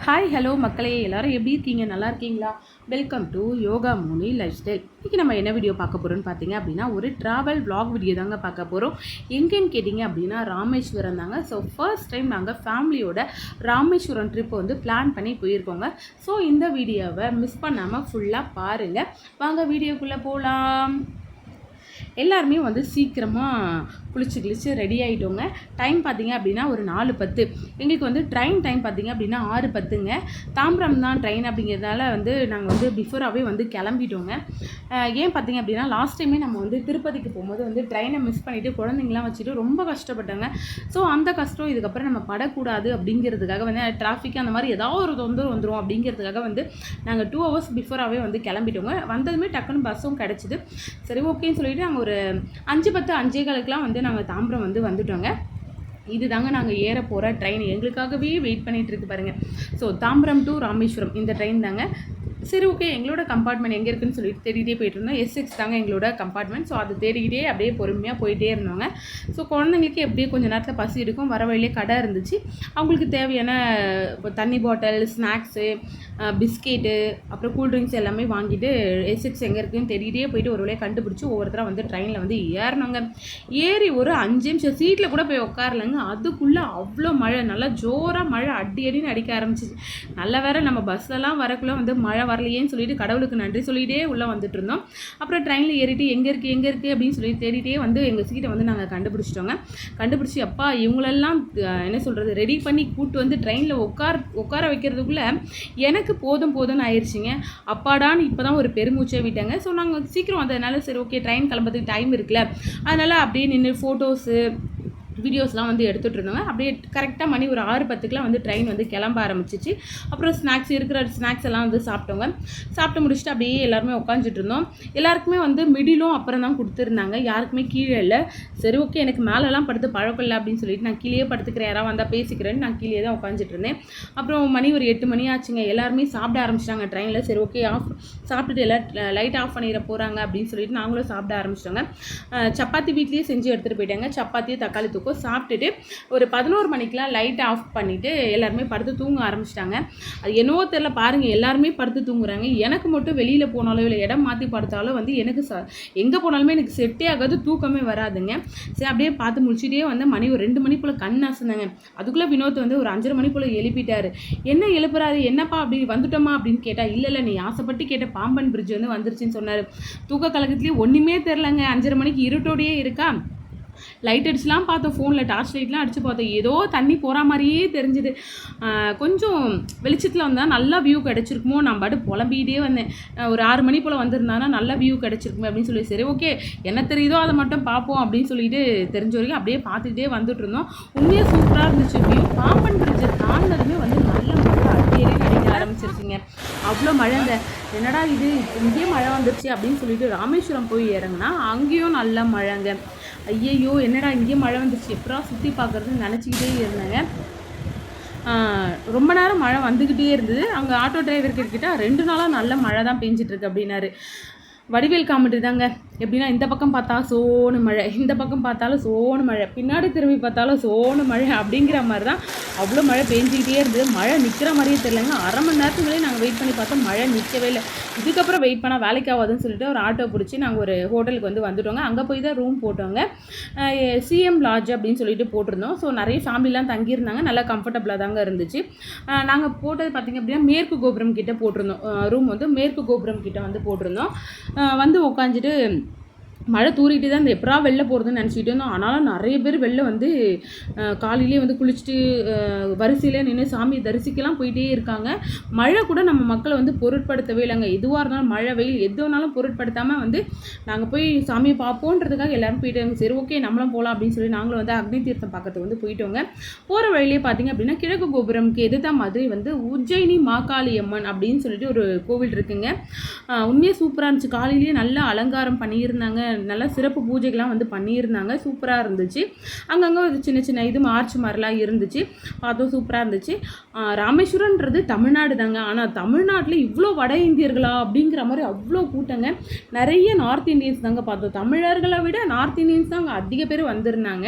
Hi hello மக்களே, எல்லோரும் எப்படி இருக்கீங்க? நல்லா இருக்கீங்களா? Welcome to yoga Muni life style. இன்றைக்கி நம்ம என்ன வீடியோ பார்க்க போகிறோன்னு பார்த்தீங்க அப்படின்னா, ஒரு ட்ராவல் vlog வீடியோ தாங்க பார்க்க போகிறோம். எங்கேன்னு கேட்டிங்க அப்படின்னா ராமேஸ்வரம் தாங்க. ஸோ ஃபர்ஸ்ட் டைம் நாங்கள் ஃபேமிலியோட ராமேஸ்வரம் ட்ரிப்பை வந்து பிளான் பண்ணி போயிருக்கோங்க. ஸோ இந்த வீடியோவை மிஸ் பண்ணாமல் ஃபுல்லாக பாருங்கள். வாங்க வீடியோக்குள்ளே போகலாம். எல்லாருமே வந்து சீக்கிரமாக குளிச்சு ரெடி ஆகிட்டோங்க. டைம் பார்த்திங்க அப்படின்னா ஒரு 4:10. எங்களுக்கு வந்து ட்ரெயின் டைம் பார்த்திங்க அப்படின்னா 6:10ங்க. தாம்பரம் தான் ட்ரெயின் அப்படிங்கிறதால வந்து நாங்கள் வந்து பிஃபோராகவே வந்து கிளம்பிட்டோங்க. ஏன் பார்த்திங்க அப்படின்னா லாஸ்ட் டைமே நம்ம வந்து திருப்பதிக்கு போகும்போது வந்து ட்ரெயினை மிஸ் பண்ணிவிட்டு குழந்தைங்களாம் வச்சுட்டு ரொம்ப கஷ்டப்பட்டாங்க. ஸோ அந்த கஷ்டம் இதுக்கப்புறம் நம்ம படக்கூடாது அப்படிங்கிறதுக்காக வந்து டிராஃபிக் அந்த மாதிரி ஏதாவது ஒரு தொந்தரவு வந்துடும் அப்படிங்கிறதுக்காக வந்து நாங்கள் 2 hours பிஃபோராகவே வந்து கிளம்பிட்டோங்க. வந்ததுமே டக்குன்னு பஸ்ஸும் கிடச்சிது. சரி ஓகேன்னு சொல்லிவிட்டு நாங்கள் ஒரு 5:10 5:15 வந்து நாங்கள் தாம்பரம் வந்து வந்துட்டோங்க. இது தாங்க நாங்கள் ஏற போகிற ட்ரெயின். எங்களுக்காகவே வெயிட் பண்ணிகிட்டு இருக்கு பாருங்கள். ஸோ தாம்பரம் டு ராமேஸ்வரம் இந்த ட்ரெயின் தாங்க. சரி ஓகே, எங்களோட கம்பார்ட்மெண்ட் எங்கே இருக்குதுன்னு சொல்லிட்டு தேடிகிட்டே போயிட்டு இருந்தோம். S6 தாங்க எங்களோட கம்பார்ட்மெண்ட். ஸோ அது தேடிக்கிட்டே அப்படியே பொறுமையாக போயிட்டே இருந்தோங்க. ஸோ குழந்தைங்களுக்கு எப்படியும் கொஞ்சம் நேரத்தில் பசி எடுக்கும். வர வழியிலே கடை இருந்துச்சு. அவங்களுக்கு தேவையான தண்ணி பாட்டில், ஸ்நாக்ஸு, பிஸ்கெட்டு, அப்புறம் கூல்ட்ரிங்க்ஸ் எல்லாமே வாங்கிட்டு S6 எங்கே இருக்குதுன்னு தேடிக்கிட்டே போயிட்டு ஒரு வழியாக கண்டுபிடிச்சி ஒவ்வொருத்தராக வந்து ட்ரெயினில் வந்து ஏறினாங்க. ஏறி ஒரு 5 நிமிஷம் சீட்டில் கூட போய் உட்காரலைங்க. அதுக்குள்ளே அவ்வளோ மழை, நல்லா ஜோராக மழை அடின்னு அடிக்க ஆரம்பிச்சிச்சு. நல்ல வேறு நம்ம பஸ்ஸெல்லாம் வரக்குள்ளே வந்து மழை வரலையேன்னு சொல்லிட்டு கடவுளுக்கு நன்றி சொல்லிகிட்டே உள்ளே வந்துட்டு இருந்தோம். அப்புறம் ட்ரெயினில் ஏறிட்டு எங்கே இருக்குது அப்படின்னு சொல்லி தேடிட்டே வந்து எங்கள் சீட்டை வந்து நாங்கள் கண்டுபிடிச்சிட்டோங்க. கண்டுபிடிச்சி அப்பா இவங்களெல்லாம் என்ன சொல்கிறது ரெடி பண்ணி கூப்பிட்டு வந்து ட்ரெயினில் உட்கார வைக்கிறதுக்குள்ளே எனக்கு போதும்னு ஆயிடுச்சிங்க. அப்பாடான்னு இப்போ தான் ஒரு பெருமூச்சை விட்டாங்க. ஸோ நாங்கள் சீக்கிரம் வந்ததுனால சரி ஓகே ட்ரெயின் கிளம்புறதுக்கு டைம் இருக்குல்ல, அதனால் அப்படியே நின்று ஃபோட்டோஸு வீடியோஸ்லாம் வந்து எடுத்துகிட்டு இருந்தாங்க. அப்படியே கரெக்டாக மணி ஒரு 6:10 வந்து ட்ரெயின் வந்து கிளம்ப ஆரம்பிச்சிச்சு. அப்புறம் இருக்கிற ஸ்நாக்ஸ் எல்லாம் வந்து சாப்பிட்டோங்க. சாப்பிட்டு முடிச்சுட்டு அப்படியே எல்லாருமே உட்காந்துட்டு இருந்தோம். எல்லாருக்குமே வந்து மிடிலும் அப்புறம் தான் கொடுத்துருந்தாங்க, யாருக்குமே கீழே இல்லை. சரி ஓகே, எனக்கு மேலெலாம் படுத்து பழக்கம் இல்லை அப்படின்னு சொல்லிட்டு நான் கீழே படுத்துக்கிறேன், யாராவது வந்தால் பேசிக்கிறேன்னு நான் கீழே தான் உட்காந்துட்டு இருந்தேன். அப்புறம் மணி ஒரு 8 மணி ஆச்சுங்க. எல்லாருமே சாப்பிட ஆரம்பிச்சிட்டாங்க ட்ரெயினில். சரி ஓகே சாப்பிட்டுட்டு எல்லாம் லைட் ஆஃப் பண்ணிட போகிறாங்க அப்படின்னு சொல்லிட்டு நாங்களும் சாப்பிட ஆரம்பிச்சிட்டோங்க. சப்பாத்தி வீட்லேயே செஞ்சு எடுத்துகிட்டு போயிட்டாங்க. சப்பாத்தி தக்காளி தூக்கம் சாப்பிட்டுட்டு ஒரு 11 மணிக்கெலாம் லைட் ஆஃப் பண்ணிவிட்டு எல்லாருமே படுத்து தூங்க ஆரம்பிச்சிட்டாங்க. அது என்னவோ தெரியல பாருங்கள், எல்லாருமே படுத்து தூங்குறாங்க. எனக்கு மட்டும் வெளியில் போனாலும் இல்லை இடம் மாற்றி படுத்தாலும் வந்து எனக்கு எங்கே போனாலுமே எனக்கு செட்டே ஆகாது, தூக்கமே வராதுங்க. சரி அப்படியே பார்த்து முடிச்சுட்டே வந்து மணி ஒரு 2 மணி போல் கண் அசந்தாங்க. அதுக்குள்ளே வினோத் வந்து ஒரு 5:30 மணி போல் எழுப்பிட்டார். என்ன எழுப்புறாரு, என்னப்பா அப்படி வந்துட்டோமா அப்படின்னு கேட்டால் இல்லை நீ ஆசைப்பட்டு கேட்ட பாம்பன் பிரிட்ஜ் வந்து வந்துருச்சுன்னு சொன்னார். தூக்க கலக்கத்துலேயே ஒன்றுமே தெரிலங்க. 5:30 மணிக்கு இருட்டோடையே இருக்கா. லைட் அடிச்சுலாம் பார்த்தோம், ஃபோனில் டார்ச் லைட்லாம் அடித்து பார்த்தோம். ஏதோ தண்ணி போகிற மாதிரியே தெரிஞ்சுது. கொஞ்சம் வெளிச்சத்தில் வந்தால் நல்லா வியூ கிடச்சிருக்குமோ, நான் பாட்டு புலம்பிகிட்டே வந்தேன். ஒரு 6 மணி போல் வந்திருந்தானா நல்லா வியூ கிடச்சிருக்குமே அப்படின்னு சொல்லி சரி ஓகே என்ன தெரியுதோ அதை மட்டும் பார்ப்போம் அப்படின்னு சொல்லிட்டு தெரிஞ்ச வரைக்கும் அப்படியே பார்த்துக்கிட்டே வந்துட்டு இருந்தோம். உண்மையாக சூப்பராக இருந்துச்சு வியூ. பாம்பன் பிரிட்ஜை தாண்டினதுமே வந்து நல்ல மழை அடிக்கடி கிடைக்க ஆரம்பிச்சிருச்சுங்க. அவ்வளோ மழை. இந்த என்னடா இது இங்கேயே மழை வந்துருச்சு அப்படின்னு சொல்லிட்டு ராமேஸ்வரம் போய் இறங்குனா அங்கேயும் நல்ல மழைங்க. ஐயையோ என்னடா இங்கேயும் மழை வந்துருச்சு, எப்படா சுற்றி பார்க்குறதுன்னு நினச்சிக்கிட்டே இருந்தாங்க. ரொம்ப நேரம் மழை வந்துக்கிட்டே இருந்தது. அங்கே ஆட்டோ டிரைவர்கிட்ட 2 நாளாக நல்ல மழை தான் பெஞ்சிட்ருக்கு அப்படின்னாரு. வடிவேல் காமெடி தாங்க. எப்படின்னா இந்த பக்கம் பார்த்தா சோனு மழை, இந்த பக்கம் பார்த்தாலும் சோனு மழை, பின்னாடி திரும்பி பார்த்தாலும் சோனு மழை அப்படிங்கிற மாதிரி தான் அவ்வளோ மழை பெஞ்சிக்கிட்டே இருந்தது. மழை நிற்கிற மாதிரியே தெரியலங்க. அரை மணி நேரத்துக்குள்ளே நாங்கள் வெயிட் பண்ணி பார்த்தோம், மழை நிற்கவே இல்லை. இதுக்கப்புறம் வெயிட் பண்ணால் வேலைக்கு ஆகாதுன்னு சொல்லிட்டு ஒரு ஆட்டோ பிடிச்சி நாங்கள் ஒரு ஹோட்டலுக்கு வந்து வந்துட்டோங்க. அங்கே போய் தான் ரூம் போட்டோங்க. CM லாட்ஜ் அப்படின்னு சொல்லிட்டு போட்டிருந்தோம். ஸோ நிறைய ஃபேமிலிலாம் தங்கியிருந்தாங்க. நல்லா கம்ஃபர்டபுளாக தாங்க இருந்துச்சு. நாங்கள் போட்டது பார்த்திங்க அப்படின்னா மேற்கு கோபுரம் கிட்டே போட்டிருந்தோம். ரூம் வந்து மேற்கு கோபுரம் கிட்டே வந்து போட்டிருந்தோம். வந்து உட்காந்துட்டு மழை தூரிட்டு தான் இந்த எப்படா வெளில போகிறதுன்னு நினச்சிக்கிட்டு இருந்தோம். ஆனாலும் நிறைய பேர் வெளில வந்து காலையிலே வந்து குளிச்சுட்டு வரிசையிலே நின்று சாமியை தரிசிக்கலாம் போயிட்டே இருக்காங்க. மழை கூட நம்ம மக்களை வந்து பொருட்படுத்தவே இல்லைங்க. எதுவாக இருந்தாலும் மழை வெயில் எது வேணாலும் பொருட்படுத்தாமல் வந்து நாங்கள் போய் சாமியை பார்ப்போன்றதுக்காக எல்லோரும் போயிட்டாங்க. சரி ஓகே நம்மளும் போகலாம் அப்படின்னு சொல்லி நாங்களும் வந்து அக்னி தீர்த்தம் பார்க்கறதுக்கு வந்து போயிட்டோங்க. போகிற வழியிலே பார்த்திங்க அப்படின்னா கிழக்கு கோபுரம்க்கு எதிர்த்த மாதிரி வந்து உஜ்ஜயினி மாகாளி அம்மன் அப்படின்னு சொல்லிட்டு ஒரு கோவில் இருக்குங்க. உண்மையாக சூப்பராக இருந்துச்சு. காலையிலேயே நல்லா அலங்காரம் பண்ணியிருந்தாங்க. நல்லா சிறப்பு பூஜைகள்லாம் வந்து பண்ணியிருந்தாங்க. சூப்பராக இருந்துச்சு. அங்கங்கே ஒரு சின்ன சின்ன இது மார்ச் மாதிரிலாம் இருந்துச்சு. பார்த்தோம், சூப்பராக இருந்துச்சு. ராமேஸ்வரன்றது தமிழ்நாடு தாங்க. ஆனால் தமிழ்நாட்டில் இவ்வளோ வட இந்தியர்களா அப்படிங்கிற மாதிரி அவ்வளோ கூட்டங்க. நிறைய நார்த் இந்தியன்ஸ் தாங்க பார்த்தோம். தமிழர்களை விட நார்த் இந்தியன்ஸ் தான் அங்கே அதிக பேர் வந்திருந்தாங்க.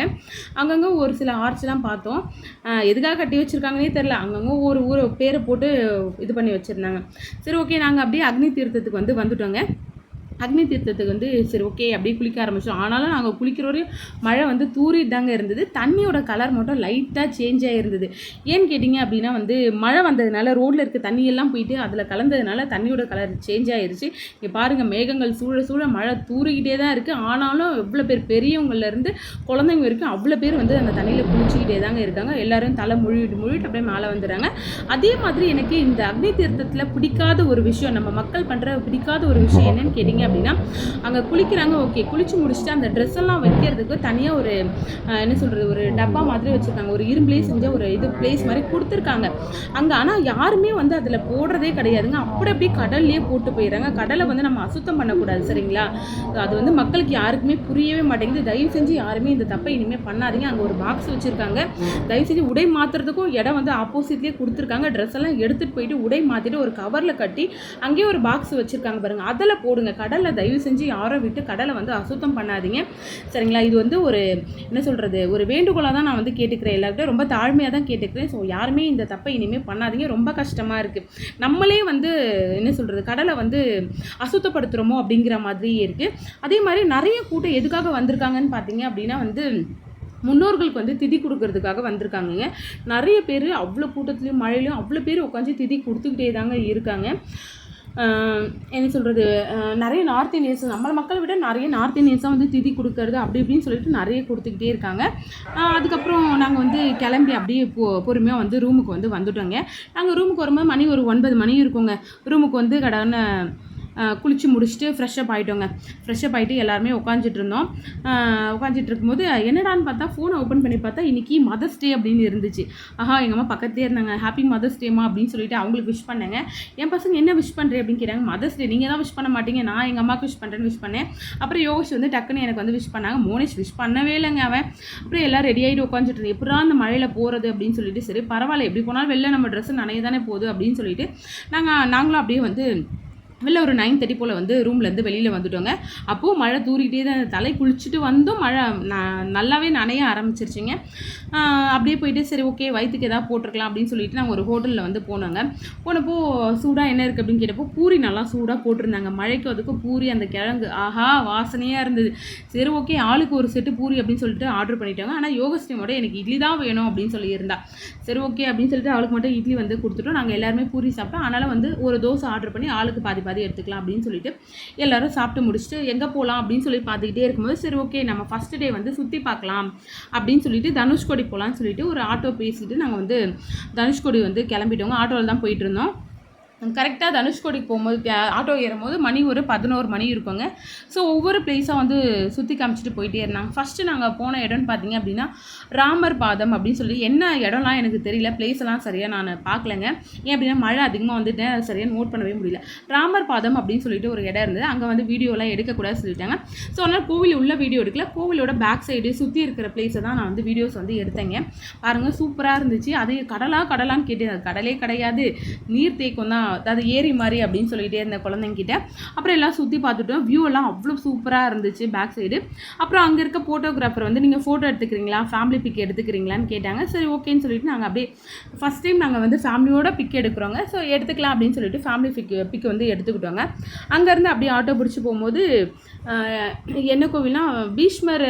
அங்கங்கே ஒரு சில ஆர்ச்லாம் பார்த்தோம். எதுக்காக கட்டி வச்சுருக்காங்கன்னே தெரில. அங்கங்கே ஒரு ஊரை பேரை போட்டு இது பண்ணி வச்சுருந்தாங்க. சரி, ஓகே, நாங்கள் அப்படியே அக்னி தீர்த்தத்துக்கு வந்துட்டோங்க. அக்னி தீர்த்தத்துக்கு சரி, ஓகே, அப்படியே குளிக்க ஆரம்பித்தோம். ஆனாலும் நாங்கள் குளிக்கிற வரையும் மழை தூரிட்டு தாங்க இருந்தது. தண்ணியோட கலர் மட்டும் லைட்டாக சேஞ்ச் ஆகிருந்தது. ஏன்னு கேட்டிங்க அப்படின்னா மழை வந்ததுனால ரோட்டில் இருக்க தண்ணியெல்லாம் போயிட்டு அதில் கலந்ததுனால தண்ணியோட கலர் சேஞ்ச் ஆகிருச்சு. இங்கே பாருங்கள், மேகங்கள் சூழ சூழ மழை தூரிக்கிட்டே தான் இருக்குது. ஆனாலும் எவ்வளோ பேர், பெரியவங்கள்லேருந்து குழந்தைங்க வரைக்கும் அவ்வளோ பேர் அந்த தண்ணியில் குளிச்சிக்கிட்டே தாங்க இருக்காங்க. எல்லோரும் தலை முழுவிட்டு அப்படியே மேலே வந்துடுறாங்க. அதே மாதிரி எனக்கு இந்த அக்னி தீர்த்தத்தில் பிடிக்காத ஒரு விஷயம், நம்ம மக்கள் பண்ணுற பிடிக்காத ஒரு விஷயம் என்னன்னு கேட்டிங்க அப்படின்னா, அங்கே குளிக்கிறாங்க, ஓகே, குளிச்சு முடிச்சுட்டு அந்த ட்ரெஸ் எல்லாம் வைக்கிறதுக்கு தனியாக ஒரு என்ன சொல்கிறது, ஒரு டப்பா மாதிரி வச்சுருக்காங்க. ஒரு இரும்புலேயே செஞ்ச ஒரு இது பிளேஸ் மாதிரி கொடுத்துருக்காங்க அங்கே. ஆனால் யாருமே அதில் போடுறதே கிடையாதுங்க. அப்படி கடல்லையே போட்டு போயிடுறாங்க. கடலை நம்ம அசுத்தம் பண்ணக்கூடாது, சரிங்களா? அது மக்களுக்கு யாருக்குமே புரியவே மாட்டேங்குது. தயவு செஞ்சு யாருமே இந்த தப்பை இனிமேல் பண்ணாதீங்க. அங்கே ஒரு பாக்ஸ் வச்சுருக்காங்க. தயவு செஞ்சு உடை மாற்றுறதுக்கும் இடம் ஆப்போசிட்லேயே கொடுத்துருக்காங்க. ட்ரெஸ் எல்லாம் எடுத்துகிட்டு போயிட்டு உடை மாற்றிட்டு ஒரு கவரில் கட்டி அங்கேயே ஒரு பாக்ஸ் வச்சுருக்காங்க பாருங்கள். அதில் போடுங்க. கடலில் தயவு செஞ்சு யாரோ விட்டு கடலை அசுத்தம் பண்ணாதீங்க, சரிங்களா? இது ஒரு என்ன சொல்கிறது, ஒரு வேண்டுகோளாக தான் நான் கேட்டுக்கிறேன். எல்லாருக்கிட்ட ரொம்ப தாழ்மையாக தான் கேட்டுக்கிறேன். ஸோ யாருமே இந்த தப்பை இனிமேல் பண்ணாதீங்க. ரொம்ப கஷ்டமாக இருக்குது. நம்மளே என்ன சொல்கிறது, கடலை அசுத்தப்படுத்துகிறோமோ அப்படிங்கிற மாதிரியே இருக்குது. அதே மாதிரி நிறைய கூட்டம் எதுக்காக வந்திருக்காங்கன்னு பார்த்தீங்க அப்படின்னா முன்னோர்களுக்கு திதி கொடுக்கறதுக்காக வந்திருக்காங்க. நிறைய பேர் அவ்வளோ கூட்டத்துலேயும் மழையிலையும் அவ்வளோ பேர் உட்காந்து திதி கொடுத்துக்கிட்டே தாங்க இருக்காங்க. என்ன சொல்கிறது, நிறைய நார்த் இந்தியன்ஸ், நம்ம மக்களை விட நிறைய நார்த் இந்தியன்ஸாக திதி கொடுக்கறது அப்படி இப்படின்னு சொல்லிட்டு நிறைய கொடுத்துக்கிட்டே இருக்காங்க. அதுக்கப்புறம் நாங்கள் கிளம்பி அப்படியே பொறுமையாக ரூமுக்கு வந்துட்டோங்க. நாங்கள் ரூமுக்கு வரும்போது மணி ஒரு 9 மணி இருக்குங்க. ரூமுக்கு கடனை குளித்து முடிச்சுட்டு ஃப்ரெஷ்ஷப் ஆகிட்டோங்க. ஃப்ரெஷ்ஷப் ஆகிட்டு எல்லாருமே உட்காந்துட்டு இருந்தோம். உட்காந்துட்டு இருக்கும்போது என்னடான்னு பார்த்தா ஃபோனை ஓப்பன் பண்ணி பார்த்தா இன்றைக்கி மதர்ஸ் டே அப்படின்னு இருந்துச்சு. எங்கள் அம்மா பக்கத்துலேயே இருந்தாங்க. ஹாப்பி மதர்ஸ் டேமா அப்படின்னு சொல்லிட்டு அவங்களுக்கு விஷ் பண்ணேங்க. என் பசங்க என்ன விஷ் பண்ணுறேன் அப்படின்னு கேட்டாங்க. மதர்ஸ் டே நீங்கள் தான் விஷ் பண்ண மாட்டீங்க, நான் எங்கள் அம்மாவுக்கு விஷ் பண்ணுறேன்னு விஷ் பண்ணேன். அப்புறம் யோகேஷ் டக்குன்னு எனக்கு விஷ் பண்ணாங்க. மோனிஷ் விஷ் பண்ணவே இல்லைங்க அவன். அப்புறம் எல்லோரும் ரெடி ஆகிட்டு உட்காந்துட்டு இருந்தேன். எப்படா அந்த மழையில் போகிறது அப்படின்னு சொல்லிட்டு, சரி பரவாயில்ல, எப்படி போனாலும் வெளில நம்ம ட்ரெஸ்ஸு நனைய தானே போகுது அப்படின்னு சொல்லிட்டு நாங்களும் அப்படியே வெளில ஒரு 9:30 போல் ரூம்லேருந்து வெளியில் வந்துட்டோங்க. அப்போது மழை தூரிகிட்டே தான், தலை குளிச்சுட்டு வந்தோம். மழை நல்லாவே நனைய ஆரம்பிச்சிருச்சுங்க. அப்படியே போயிட்டு சரி, ஓகே, வயிற்றுக்கு எதாவது போட்டிருக்கலாம் அப்படின்னு சொல்லிட்டு நாங்கள் ஒரு ஹோட்டலில் போனோங்க. போனப்போ சூடாக என்ன இருக்குது அப்படின்னு கேட்டப்போ பூரி நல்லா சூடாக போட்டிருந்தாங்க. மழைக்கு அதுக்கும் பூரி, அந்த கிழங்கு, ஆஹா வாசனையாக இருந்தது. சரி, ஓகே, ஆளுக்கு ஒரு செட்டு பூரி அப்படின்னு சொல்லிட்டு ஆர்டர் பண்ணிட்டாங்க. ஆனால் யோகஸ்ரீமோட எனக்கு இட்லி தான் வேணும் அப்படின்னு சொல்லியிருந்தா. சரி, ஓகே அப்படின்னு சொல்லிட்டு அவளுக்கு மட்டும் இட்லி கொடுத்துட்டோம். நாங்கள் எல்லாருமே பூரி சாப்பிட்டோம். அதனால் ஒரு தோசை ஆர்டர் பண்ணி ஆளுக்கு பாதி எடுத்துக்கலாம் அப்படின்னு சொல்லிட்டு எல்லாரும் சாப்பிட்டு முடிச்சுட்டு எங்கே போகலாம் அப்படின்னு சொல்லி பார்த்துக்கிட்டே இருக்கும்போது, சரி, ஓகே, நம்ம ஃபஸ்ட் டே சுற்றி பார்க்கலாம் அப்படின்னு சொல்லிட்டு தனுஷ்கோடி போகலான்னு சொல்லிட்டு ஒரு ஆட்டோ பேசிட்டு நாங்கள் தனுஷ்கோடி கிளம்பிட்டோங்க. ஆட்டோவில் தான் போயிட்டு இருந்தோம். கரெக்டாக தனுஷ்கோடிக்கு போகும்போது ஆட்டோ ஏறும்போது மணி ஒரு 11 மணி இருக்குங்க. ஸோ ஒவ்வொரு பிளேஸாக சுற்றி காமிச்சிட்டு போயிட்டே இருந்தாங்க. ஃபஸ்ட்டு நாங்கள் போன இடம்னு பார்த்தீங்க அப்படின்னா ராமர் பாதம் அப்படின்னு சொல்லி, என்ன இடம்லாம் எனக்கு தெரியல, பிளேஸ் எல்லாம் சரியாக நான் பார்க்கலங்க. ஏன் அப்படின்னா மழை அதிகமாக வந்துட்டேன், அதை சரியாக நோட் பண்ணவே முடியல. ராமர் பாதம் அப்படின்னு சொல்லிட்டு ஒரு இடம் இருந்தது. அங்கே வீடியோலாம் எடுக்கக்கூடாது சொல்லிட்டாங்க. ஸோ அதனால் கோவில் உள்ள வீடியோ எடுக்கல, கோவிலோட பேக் சைடு சுற்றி இருக்கிற பிளேஸை தான் நான் வீடியோஸ் எடுத்தேங்க. பாருங்கள், சூப்பராக இருந்துச்சு. அது கடலான்னு கேட்டு, அது கடலே கிடையாது, நீர் தேக்கம் தான், அது ஏரி மாதிரி அப்படின்னு சொல்லிகிட்டே இருந்த குழந்தைங்கிட்ட. அப்புறம் எல்லாம் சுற்றி பார்த்துட்டோம். வியூ எல்லாம் அவ்வளோ சூப்பராக இருந்துச்சு பேக் சைடு. அப்புறம் அங்கே இருக்க ஃபோட்டோகிராஃபர் நீங்கள் ஃபோட்டோ எடுத்துக்கிறீங்களா, ஃபேமிலி பிக் எடுத்துக்கிறீங்களான்னு கேட்டாங்க. சரி, ஓகேன்னு சொல்லிட்டு நாங்கள் அப்படியே ஃபஸ்ட் டைம் நாங்கள் ஃபேமிலியோட பிக் எடுக்கிறோங்க. ஸோ எடுத்துக்கலாம் அப்படின்னு சொல்லிட்டு ஃபேமிலி பிக் எடுத்துக்கிட்டோங்க. அங்கேருந்து அப்படியே ஆட்டோ பிடிச்சி போகும்போது என்ன கோவில்னா பீஷ்மர்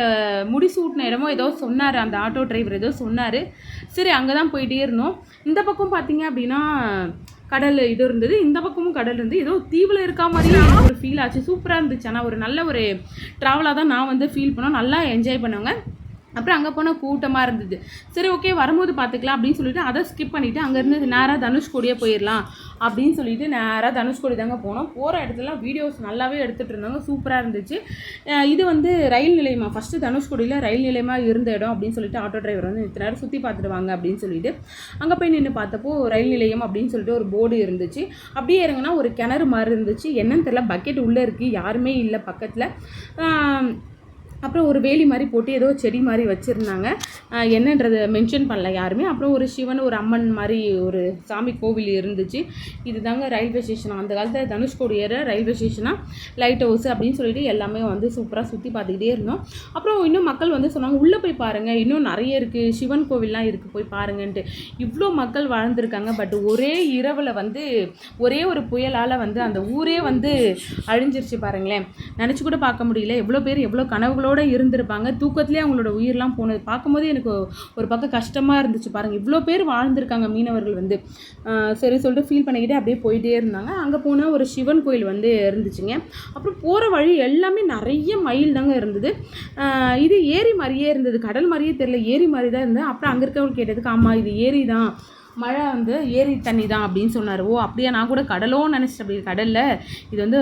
முடிசூட்டின இடமோ ஏதோ சொன்னார் அந்த ஆட்டோ டிரைவர், ஏதோ சொன்னார். சரி, அங்கே தான் போயிட்டே இருந்தோம். இந்த பக்கம் பார்த்தீங்க அப்படின்னா கடல் இது இருந்தது, இந்த பக்கமும் கடல் இருந்து ஏதோ தீவில் இருக்கா மாதிரி ஒரு ஃபீல் ஆச்சு. சூப்பராக இருந்துச்சு. ஆனால் ஒரு நல்ல ஒரு ட்ராவலாக தான் நான் ஃபீல் பண்ணோம். நல்லா என்ஜாய் பண்ணுவேங்க. அப்புறம் அங்கே போனால் கூட்டமாக இருந்தது. சரி, ஓகே, வரும்போது பார்த்துக்கலாம் அப்படின்னு சொல்லிட்டு அதை ஸ்கிப் பண்ணிவிட்டு அங்கேருந்து நேராக தனுஷ்கோடியே போயிடலாம் அப்படின்னு சொல்லிட்டு நேராக தனுஷ்கோடி தாங்க போனோம். போகிற இடத்துலலாம் வீடியோஸ் நல்லாவே எடுத்துகிட்டு இருந்தாங்க, சூப்பராக இருந்துச்சு. இது வந்து ரயில் நிலையமாக, ஃபஸ்ட்டு தனுஷ்கோடியில் ரயில் நிலையமாக இருந்த இடம் அப்படின்னு சொல்லிட்டு ஆட்டோ டிரைவர் வந்து இத்தனை நேரம் சுற்றி பார்த்துட்டு வாங்க அப்படின்னு சொல்லிட்டு அங்கே போய் நின்று பார்த்தப்போ ரயில் நிலையம் அப்படின்னு சொல்லிட்டு ஒரு போர்டு இருந்துச்சு. அப்படியே இறங்கினா ஒரு கிணறு மாதிரி இருந்துச்சு, என்னன்னு தெரியல, பக்கெட் உள்ளே இருக்குது, யாருமே இல்லை பக்கத்தில். அப்புறம் ஒரு வேலி மாதிரி போட்டு ஏதோ செடி மாதிரி வச்சுருந்தாங்க, என்னன்றதை மென்ஷன் பண்ணல யாருமே. அப்புறம் ஒரு சிவன் ஒரு அம்மன் மாதிரி ஒரு சாமி கோவில் இருந்துச்சு. இது தாங்க ரயில்வே ஸ்டேஷனாக, அந்த காலத்தில் தனுஷ்கோடி ஏற ரயில்வே ஸ்டேஷனாக, லைட் ஹவுஸ் அப்படின்னு சொல்லிட்டு எல்லாமே வந்து சூப்பராக சுற்றி பார்த்துக்கிட்டே இருந்தோம். அப்புறம் இன்னும் மக்கள் வந்து சொன்னாங்க உள்ளே போய் பாருங்கள், இன்னும் நிறைய இருக்குது, சிவன் கோவில்லாம் இருக்குது, போய் பாருங்கன்ட்டு. இவ்வளோ மக்கள் வாழ்ந்துருக்காங்க. பட் ஒரே இரவில் வந்து ஒரே ஒரு புயலால் வந்து அந்த ஊரே வந்து அழிஞ்சிருச்சு பாருங்களேன். நினச்சி கூட பார்க்க முடியல, எவ்வளோ பேர் எவ்வளோ கனவுகளோடு இருந்திருப்பாங்க, தூக்கத்திலே அவங்களோட உயிரெலாம் போனது பார்க்கும்போது எனக்கு ஒரு பக்கம் கஷ்டமாக இருந்துச்சு. பாருங்கள், இவ்வளோ பேர் வாழ்ந்திருக்காங்க மீனவர்கள் வந்து. சரி சொல்லிட்டு ஃபீல் பண்ணிக்கிட்டே அப்படியே போயிட்டே இருந்தாங்க. அங்கே போனால் ஒரு சிவன் கோயில் வந்து இருந்துச்சுங்க. அப்புறம் போகிற வழி எல்லாமே நிறைய மயில் தாங்க இருந்தது. இது ஏரி மாதிரியே இருந்தது, கடல் மாதிரியே தெரியல, ஏரி மாதிரி தான் இருந்தது. அப்புறம் அங்கே இருக்கவங்க கேட்டதுக்கு ஆமாம் இது ஏரி தான், மழை வந்து ஏரி தண்ணி தான் அப்படின்னு சொன்னார். ஓ அப்படியே, நான் கூட கடலோன்னு நினச்சிட்டேன். அப்படி கடலில் இது வந்து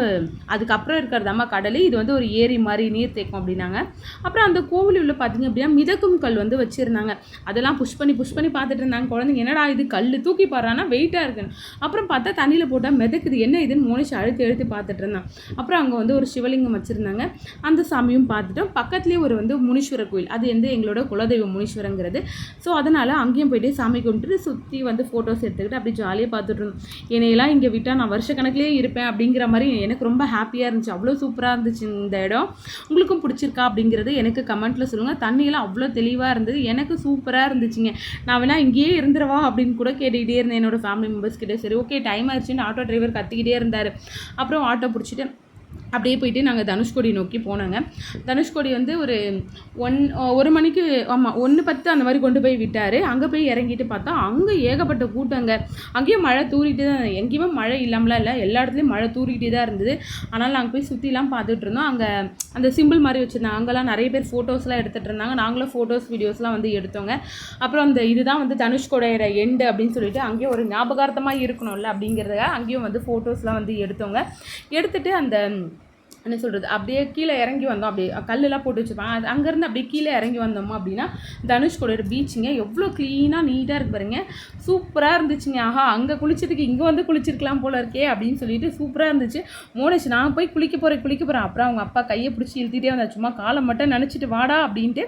அதுக்கப்புறம் இருக்கிறதாம்மா கடல், இது வந்து ஒரு ஏரி மாதிரி நீர் தேக்கம் அப்படின்னாங்க. அப்புறம் அந்த கோவில் உள்ள பார்த்திங்க அப்படின்னா மிதக்கும் கல் வந்து வச்சுருந்தாங்க. அதெல்லாம் புஷ் பண்ணி பார்த்துட்டு இருந்தாங்க குழந்தைங்க. என்னடா இது கல் தூக்கி பாடுறான்னா வெயிட்டாக இருக்குன்னு. அப்புறம் பார்த்தா தண்ணியில் போட்டால் மிதக்குது, என்ன இதுன்னு மோனிஷ் அழுத்தி பார்த்துட்டு இருந்தான். அப்புறம் அங்கே வந்து ஒரு சிவலிங்கம் வச்சுருந்தாங்க, அந்த சாமியும் பார்த்துட்டோம். பக்கத்துலேயே ஒரு வந்து முனீஸ்வரர் கோயில், அது வந்து எங்களோட குலதெய்வம் முனீஸ்வரங்கிறது. ஸோ அதனால் அங்கேயும் போய்ட்டு சாமி கும்பிட்டு சுற்றி வந்து ஃபோட்டோஸ் எடுத்துக்கிட்டு அப்படி ஜாலியாக பார்த்துட்டு இருந்தோம். என்னையெல்லாம் இங்கே விட்டால் நான் வருஷக்கணக்கிலே இருப்பேன் அப்படிங்கிற மாதிரி எனக்கு ரொம்ப ஹாப்பியாக இருந்துச்சு. அவ்வளோ சூப்பராக இருந்துச்சு இந்த இடம். உங்களுக்கும் பிடிச்சிருக்கா அப்படிங்கிறது எனக்கு கமெண்ட்டில் சொல்லுங்கள். தண்ணியெல்லாம் அவ்வளோ தெளிவாக இருந்தது, எனக்கு சூப்பராக இருந்துச்சுங்க. நான் வேணா இங்கேயே இருந்துருவா அப்படின்னு கூட கேட்டுக்கிட்டே இருந்தேன் என்னோடய ஃபேமிலி மெம்பர்ஸ் கிட்டே. சரி ஓகே டைம் ஆயிடுச்சுன்னு ஆட்டோ டிரைவர் கத்திக்கிட்டே இருந்தார். அப்புறம் ஆட்டோ பிடிச்சிட்டு அப்படியே போயிட்டு நாங்கள் தனுஷ்கோடி நோக்கி போனோங்க. தனுஷ்கோடி வந்து ஒரு மணிக்கு, ஆமாம் 1:10 அந்த மாதிரி கொண்டு போய் விட்டார். அங்கே போய் இறங்கிட்டு பார்த்தா அங்கே ஏகப்பட்ட கூட்டங்க. அங்கேயும் மழை தூரிட்டு தான், எங்கேயுமே மழை இல்லாமலாம் இல்லை, எல்லா இடத்துலையும் மழை தூரிகிட்டே தான் இருந்தது. ஆனால் நாங்கள் போய் சுற்றிலாம் பார்த்துட்டு இருந்தோம். அங்கே அந்த சிம்பிள் மாதிரி வச்சுருந்தாங்க, அங்கெல்லாம் நிறைய பேர் ஃபோட்டோஸ்லாம் எடுத்துகிட்டு இருந்தாங்க. நாங்களும் ஃபோட்டோஸ் வீடியோஸ்லாம் வந்து எடுத்தோங்க. அப்புறம் அந்த இதுதான் வந்து தனுஷ்கோடியோட எண்டு அப்படின்னு சொல்லிட்டு அங்கேயும் ஒரு ஞாபகார்த்தமாக இருக்கணும்ல அப்படிங்கிறதுக்காக அங்கேயும் வந்து ஃபோட்டோஸ்லாம் வந்து எடுத்தோங்க. எடுத்துகிட்டு அந்த என்ன சொல்கிறது, அப்படியே கீழே இறங்கி வந்தோம். அப்படியே கல்லெல்லாம் போட்டு வச்சுருப்பாங்க, அது அங்கேருந்து அப்படியே கீழே இறங்கி வந்தோமா அப்படின்னா தனுஷ்கோடியோட பீச்சுங்க. எவ்வளோ க்ளீனாக நீட்டாக இருக்கு பாருங்க, சூப்பராக இருந்துச்சுங்க. ஆஹா அங்கே குளிச்சதுக்கு இங்கே வந்து குளிச்சிருக்கலாம் போல இருக்கே அப்படின்னு சொல்லிட்டு சூப்பராக இருந்துச்சு. மோனிஷ் நான் போய் குளிக்க போகிறேன். அப்புறம் அவங்க அப்பா கையை பிடிச்சி இழுத்திட்டே வந்தா, சும்மா காலை மட்டும் நினச்சிட்டு வாடா அப்படின்ட்டு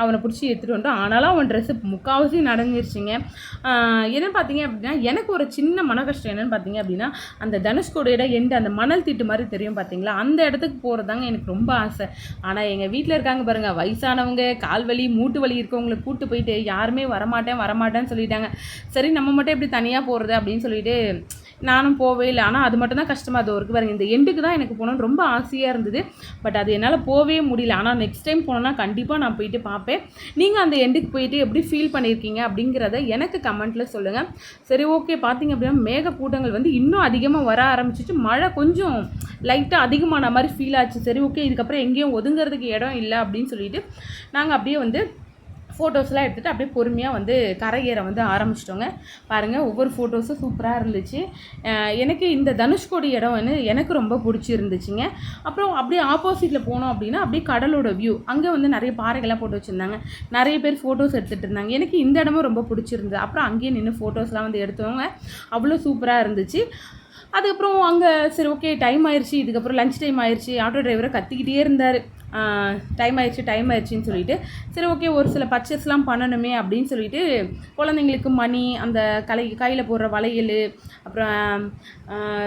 அவனை பிடிச்சி எடுத்துகிட்டு வந்துட்டோம். ஆனாலும் அவன் ட்ரெஸ்ஸு முக்கால்வாசி நடந்துருச்சுங்க. என்ன பார்த்தீங்க அப்படின்னா எனக்கு ஒரு சின்ன மன கஷ்டம் என்னென்னு பார்த்தீங்க அப்படின்னா, அந்த தனுஷ்கோடியோட எண்டு அந்த மணல் திட்டு மாதிரி தெரியும் பார்த்தீங்களா, அந்த இடத்துக்கு போகிறதாங்க எனக்கு ரொம்ப ஆசை. ஆனால் எங்கள் வீட்டில் இருக்காங்க பாருங்கள், வயசானவங்க, கால் வலி மூட்டு வலி இருக்கவங்களை கூப்பிட்டு போயிட்டு யாருமே வரமாட்டேன்னு சொல்லிட்டாங்க. சரி நம்ம மட்டும் எப்படி தனியாக போகிறது அப்படின்னு சொல்லிட்டு நானும் போவே இல்லை. ஆனால் அது மட்டும் தான் கஷ்டமாக அது இருக்குது பாருங்கள். இந்த எண்டுக்கு தான் எனக்கு போகணுன்னு ரொம்ப ஆசையாக இருந்தது, பட் அது என்னால் போகவே முடியல. ஆனால் நெக்ஸ்ட் டைம் போனோன்னா கண்டிப்பாக நான் போயிட்டு பார்ப்பேன். நீங்கள் அந்த எண்டுக்கு போயிட்டு எப்படி ஃபீல் பண்ணியிருக்கீங்க அப்படிங்கிறத எனக்கு கமெண்ட்டில் சொல்லுங்கள். சரி ஓகே, பார்த்தீங்க அப்படின்னா மேகக்கூட்டங்கள் வந்து இன்னும் அதிகமாக வர ஆரம்பிச்சிச்சு. மழை கொஞ்சம் லைட்டாக அதிகமான மாதிரி ஃபீல் ஆச்சு. சரி ஓகே, இதுக்கப்புறம் எங்கேயும் ஒதுங்கிறதுக்கு இடம் இல்லை அப்படின்னு சொல்லிட்டு நாங்கள் அப்படியே வந்து ஃபோட்டோஸ்லாம் எடுத்துகிட்டு அப்படியே பொறுமையாக வந்து கரையேற வந்து ஆரம்பிச்சிட்டோங்க. பாருங்கள் ஒவ்வொரு ஃபோட்டோஸும் சூப்பராக இருந்துச்சு. எனக்கு இந்த தனுஷ்கோடி இடம் வந்து எனக்கு ரொம்ப பிடிச்சிருந்துச்சுங்க. அப்புறம் அப்படியே ஆப்போசிட்டில் போனோம் அப்படின்னா அப்படியே கடலோட வியூ, அங்கே வந்து நிறைய பாறைகள்லாம் போட்டு வச்சுருந்தாங்க, நிறைய பேர் ஃபோட்டோஸ் எடுத்துகிட்டு இருந்தாங்க. எனக்கு இந்த இடமும் ரொம்ப பிடிச்சிருந்தது. அப்புறம் அங்கேயே நின்று ஃபோட்டோஸ்லாம் வந்து எடுத்தவங்க அவ்வளோ சூப்பராக இருந்துச்சு. அதுக்கப்புறம் அங்கே சரி ஓகே டைம் ஆயிடுச்சு, இதுக்கப்புறம் லஞ்ச் டைம் ஆயிடுச்சு. ஆட்டோ டிரைவரை கத்திக்கிட்டே இருந்தார், டைம் ஆயிடுச்சுன்னு சொல்லிட்டு. சரி ஓகே ஒரு சில பர்ச்சேஸ்லாம் பண்ணணுமே அப்படின்னு சொல்லிட்டு குழந்தைங்களுக்கு மணி, அந்த கையில் போடுற வளையல், அப்புறம்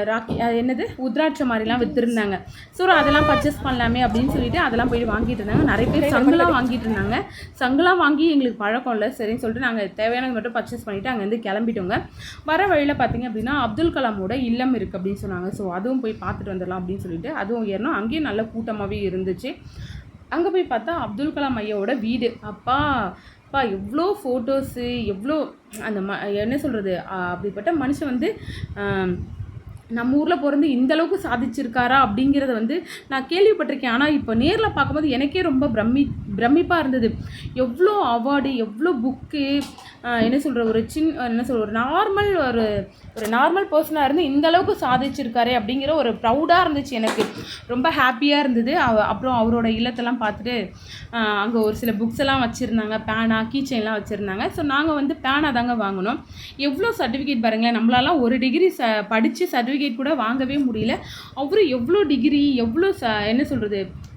ராக்கி, என்னது உத்ராட்சை மாதிரிலாம் விற்றுருந்தாங்க. ஸோ அதெல்லாம் பர்ச்சேஸ் பண்ணலாமே அப்படின்னு சொல்லிட்டு அதெல்லாம் போய் வாங்கிட்டு இருந்தாங்க. நிறைய பேர் சங்கெலாம் வாங்கிட்டு இருந்தாங்க. சங்கெலாம் வாங்கி எங்களுக்கு பழக்கம் இல்லை, சரின்னு சொல்லிட்டு நாங்கள் தேவையானது மட்டும் பர்ச்சேஸ் பண்ணிவிட்டு அங்கேருந்து கிளம்பிட்டோங்க. வர வழியில் பார்த்திங்க அப்படின்னா அப்துல் கலாமோட இல்லம் இருக்குது அப்படின்னு சொன்னாங்க. ஸோ அதுவும் போய் பார்த்துட்டு வந்துடலாம் அப்படின்னு சொல்லிட்டு அதுவும் ஏறணும். அங்கேயும் நல்ல கூட்டமாகவே இருந்துச்சு. அங்கே போய் பார்த்தா அப்துல் கலாம் ஐயாவோட வீடு. அப்பா எவ்வளோ ஃபோட்டோஸு, எவ்வளோ அந்த என்ன சொல்கிறது, அப்படிப்பட்ட மனுஷன் வந்து நம்ம ஊரில் பிறந்து இந்த அளவுக்கு சாதிச்சிருக்காரா அப்படிங்கிறத வந்து நான் கேள்விப்பட்டிருக்கேன். ஆனால் இப்போ நேரில் பார்க்கும்போது எனக்கே ரொம்ப பிரமிப்பாக இருந்தது. எவ்வளோ அவார்டு, எவ்வளோ புக்கு, என்ன சொல்கிற ஒரு நார்மல் பர்சனாக இருந்து இந்த அளவுக்கு சாதிச்சிருக்காரே அப்படிங்கிற ஒரு ப்ரௌடாக இருந்துச்சு எனக்கு. ரொம்ப ஹாப்பியாக இருந்தது. அப்புறம் அவரோட இல்லத்தெல்லாம் பார்த்துட்டு அங்கே ஒரு சில புக்ஸ் எல்லாம் வச்சுருந்தாங்க, பேனா, கீச்சைன்லாம் வச்சுருந்தாங்க. ஸோ நாங்கள் வந்து பேனா தாங்க வாங்கினோம். எவ்வளோ சர்டிஃபிகேட் பாருங்களேன், நம்மளாலாம் ஒரு டிகிரி படித்து சர்டிஃபிகேட் கூட வாங்கவே முடியல. அவரு எவ்வளோ டிகிரி, எவ்வளோ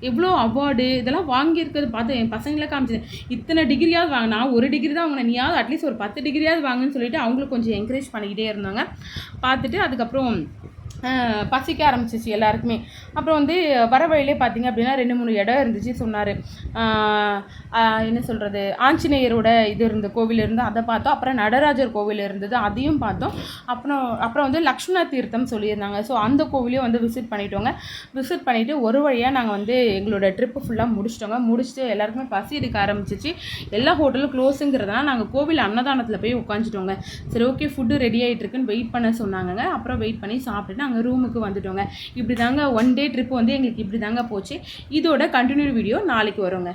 எவ்வளோ அவார்டு இதெல்லாம் வாங்கியிருக்கிறது பார்த்து என் பசங்களை காமிச்சேன். இத்தனை டிகிரியாவது வாங்கினா, ஒரு டிகிரி தான் வாங்கினேன், நீயாவது அட்லீஸ்ட் ஒரு 10 டிகிரியாவது வாங்குன்னு சொல்லிட்டு அவங்களுக்கு கொஞ்சம் என்கரேஜ் பண்ணிக்கிட்டே இருந்தாங்க. பார்த்துட்டு அதுக்கப்புறம் பசிக்க ஆரம்பிச்சிச்சு எல்லாருக்குமே. அப்புறம் வந்து வர வழியிலே பார்த்திங்க அப்படின்னா 2-3 இடம் இருந்துச்சு. சொன்னார், என்ன சொல்கிறது, ஆஞ்சநேயரோட இது இருந்த கோவில் இருந்து அதை பார்த்தோம். அப்புறம் நடராஜர் கோவில் இருந்தது, அதையும் பார்த்தோம். அப்புறம் வந்து லக்ஷ்மண தீர்த்தம் சொல்லியிருந்தாங்க. ஸோ அந்த கோவிலையும் வந்து விசிட் பண்ணிவிட்டு ஒரு வழியாக நாங்கள் வந்து எங்களோட ட்ரிப்பு ஃபுல்லாக முடிச்சுட்டு எல்லாருக்குமே பசி எடுக்க ஆரம்பிச்சிச்சு. எல்லா ஹோட்டலும் க்ளோஸுங்கிறதுனால நாங்கள் கோவில் அன்னதானத்தில் போய் உட்காந்துட்டோங்க. சரி, ஓகே, ஃபுட்டு ரெடி ஆகிட்டு இருக்குன்னு வெயிட் பண்ண சொன்னாங்க. அப்புறம் வெயிட் பண்ணி சாப்பிட்டுட்டு நாங்கள் ரூமுக்கு வந்துட்டோங்க. இப்படி தாங்க 1 டே ட்ரிப்பு வந்து எங்களுக்கு இப்படி தாங்க போச்சு. இதோட கண்டினியூ வீடியோ நாளைக்கு வருங்க.